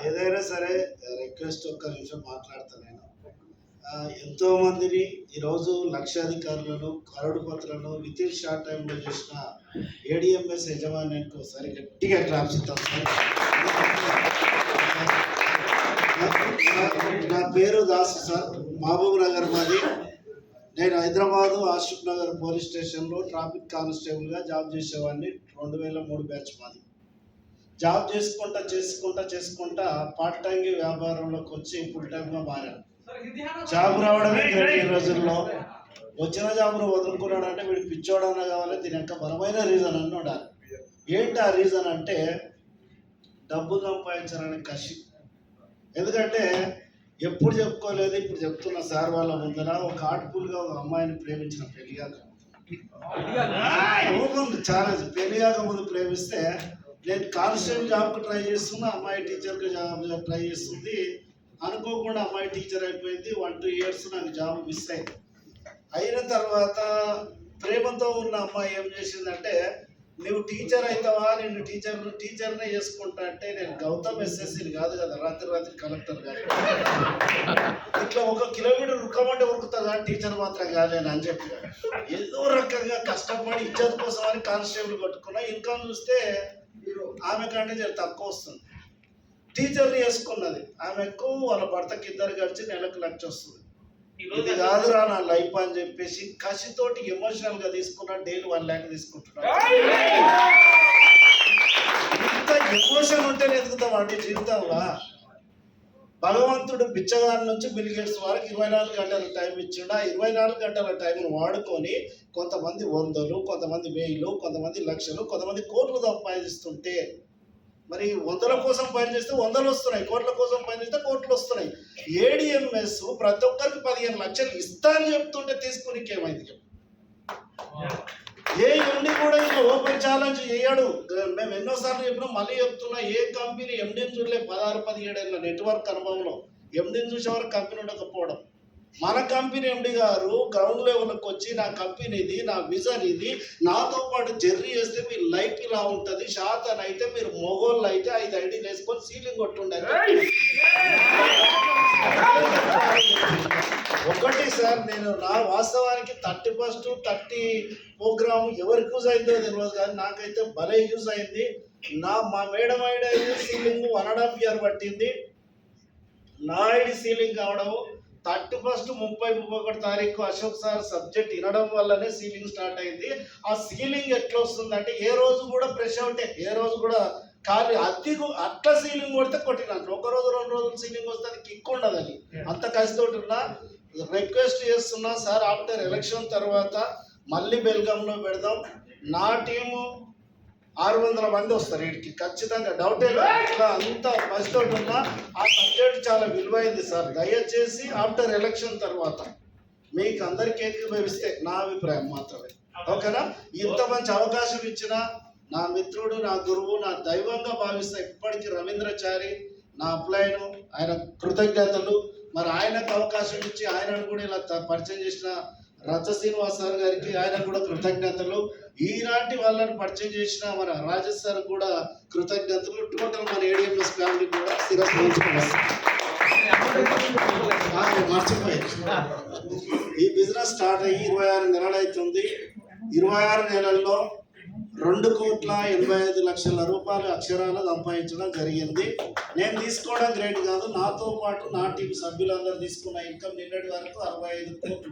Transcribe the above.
ఏదైనా సరే రిక్వెస్ట్ ఒక్క నిమిషం మాట్లాడతా నేను. ఎంతో మందిని ఈరోజు లక్షాధికారులను కరోడుపతులను విత్ ఇన్ షార్ట్ టైంలో చేసిన ఏడిఎంఎస్ యజమాన్యానికి ఒకసారి గట్టిగా క్లాప్స్ ఇస్తాం సార్. నా పేరు దాసు సార్, మహబూబ్ నగర్ మాది. నేను హైదరాబాదు ఆసిఫ్ నగర్ పోలీస్ స్టేషన్లో ట్రాఫిక్ కానిస్టేబుల్గా జాబ్ చేసేవాడిని. 2003 బ్యాచ్ మాది. జాబ్ చేసుకుంటా పార్ట్ టైం వ్యాపారంలోకి వచ్చి ఫుల్ టైంగా మారాను. జాబ్ రావడమే గ్రేట్. ఈ రోజుల్లో వచ్చిన జాబ్ను వదులుకున్నాడంటే వీడు పిచ్చోడన్నా కావాలి, దీని యొక్క బలమైన రీజన్ అని ఉండాలి. ఏంటి ఆ రీజన్ అంటే డబ్బు సంపాదించాలని కసి. ఎందుకంటే ఎప్పుడు చెప్పుకోలేదు, ఇప్పుడు చెప్తున్న సార్ వాళ్ళ ముందర ఒక హార్ట్ఫుల్గా ఒక అమ్మాయిని ప్రేమించిన పెళ్లిగాక పెళ్లిగాక ముందు ప్రేమిస్తే నేను కానిస్టేబుల్ జాబ్కి ట్రై చేస్తున్నా, అమ్మాయి టీచర్కి జాబ్ ట్రై చేస్తుంది. అనుకోకుండా అమ్మాయి టీచర్ అయిపోయింది. 1-2 ఇయర్స్ నాకు జాబ్ మిస్ అయింది. అయిన తర్వాత ప్రేమతో ఉన్న అమ్మాయి ఏం చేసిందంటే, నువ్వు టీచర్ అవుతావా, నేను టీచర్నే చేసుకుంటా అంటే, నేను గౌతమ్ ఎస్ఎస్సీని కాదు కదా, రాత్రి కలెక్టర్ కాదు, ఇట్లా 1 కిలోమీటర్ ఉరకమంటే ఉరుకుతా కానీ టీచర్ మాత్రం కాలేను అని చెప్పి ఏదో రకంగా కష్టపడి ఇజ్జత్ కోసం అని కానిస్టేబుల్ కొట్టుకున్నా. ఇన్కమ్ చూస్తే ఆమె కంటే జర తక్కువ వస్తుంది. టీచర్ని వేసుకున్నది, ఆమెకు వాళ్ళ భర్తకి 2 కలిసి నెలకు 1,00,000 వస్తుంది. ఇది కాదురా నా లైఫ్ అని చెప్పేసి కసితోటి ఎమోషనల్ గా తీసుకున్నా. డైలీ 1 lakh తీసుకుంటున్నాడు. ఇంత ఎమోషన్ ఉంటేనే ఎదుగుతాం అంటే జీవితంలో. భగవంతుడు బిచ్చగారి నుంచి బిల్ గేట్స్ వరకు 24 గంటల టైం ఇచ్చిండు. ఆ 24 గంటల టైంను వాడుకొని కొంతమంది 100, కొంతమంది 1000, కొంతమంది లక్షలు, కొంతమంది కోట్లు సంపాదిస్తుంటే, మరి 100ల కోసం పనిచేస్తే 100లు వస్తున్నాయి, కోట్ల కోసం పనిచేస్తే కోట్లు వస్తున్నాయి. ఏడిఎంఎస్ ప్రతి ఒక్కరికి 15 లక్షలు ఇస్తా అని చెప్తుంటే తీసుకునికి ఏమైంది? ఏ ఎండి కూడా ఇంకా ఓపెన్ ఛాలెంజ్ చేయడు. మేము ఎన్నోసార్లు చెప్పినా, మళ్ళీ చెప్తున్నా, ఏ కంపెనీ ఎండిని చూడలే 16-17 ఏళ్ళ నెట్వర్క్ అనుభవంలో. ఎండిని చూసే వరకు కంపెనీ ఉండకపోవడం. మన కంపెనీ ఎండి గారు గ్రౌండ్ లెవెల్కి వచ్చి, నా కంపెనీ ఇది, నా విజన్ ఇది, నాతో పాటు జర్నీ చేస్తే మీ లైఫ్ ఇలా ఉంటుంది, శాతం అయితే మీరు మొగోళ్ళు అయితే 5 ఐడీలు వేసుకొని సీలింగ్ కొట్టుండాలి. ఒకటి సార్, నేను నా వాస్తవానికి 31-30 ప్రోగ్రామ్ ఎవరికి యూజ్ అయిందో తెలియదు కానీ నాకైతే భలే యూజ్ అయింది. మా మేడం ఐడి సీలింగ్ 1.5 year పట్టింది. నా ఐడి సీలింగ్ కావడం 31, 30, 31 తారీఖు అశోక్ సార్ సబ్జెక్ట్ వినడం వల్లనే సీలింగ్ స్టార్ట్ అయింది. ఆ సీలింగ్ ఎట్లా వస్తుందంటే, ఏ రోజు కూడా ఫ్రెష్ అవుటే, ఏ రోజు కూడా ఖాళీ అట్లా సీలింగ్ కొడితే కొట్టినట్లు. 1 రోజు 2 రోజులు సీలింగ్ వస్తే అది కిక్ ఉండదు. అని అంత కసితోటి ఉన్నా. రిక్వెస్ట్ చేస్తున్నా సార్, ఆఫ్టర్ ఎలక్షన్ తర్వాత మళ్ళీ బెల్గాంలో పెడదాం. నా టీము 600 మంది వస్తారు వీడికి ఖచ్చితంగా, డౌటే లేదు. ఇట్లా అంత కసితోటి ఉన్నా. ఆ సబ్జెక్ట్ చాలా విలువైంది సార్. దయచేసి ఆఫ్టర్ ఎలక్షన్ తర్వాత మీకు అందరికీ ఏకీభవిస్తే, నా అభిప్రాయం మాత్రమే, ఓకేనా? ఇంత మంచి అవకాశం ఇచ్చిన నా మిత్రుడు, నా గురువు, నా దైవంగా భావిస్తా ఇప్పటికీ రవీంద్రచారి, నా అప్లైను, ఆయన కృతజ్ఞతలు. మరి ఆయనకు అవకాశం ఇచ్చి ఆయనను కూడా ఇలా పరిచయం చేసిన రచ్చ శ్రీనివాస్ సార్ గారికి, ఆయన కూడా కృతజ్ఞతలు. ఈనాటి వాళ్ళని పరిచయం చేసిన మన రాజేష్ సార్ కూడా కృతజ్ఞతలు. టోటల్ మన ఏడిఎంఎస్ ఫ్యామిలీ కూడా శిరస్సు మర్చిపోయి. ఈ బిజినెస్ స్టార్ట్ అయ్యి 26 నెలలు అవుతుంది. 26 నెలల్లో 2,85,00,000 రూపాయలు అక్షరాలు సంపాదించడం జరిగింది. నేను తీసుకోవడం గ్రేట్ కాదు, నాతో పాటు నా టీం సభ్యులందరూ తీసుకున్న ఇన్కమ్ నిన్నటి వరకు 65 కోట్లు.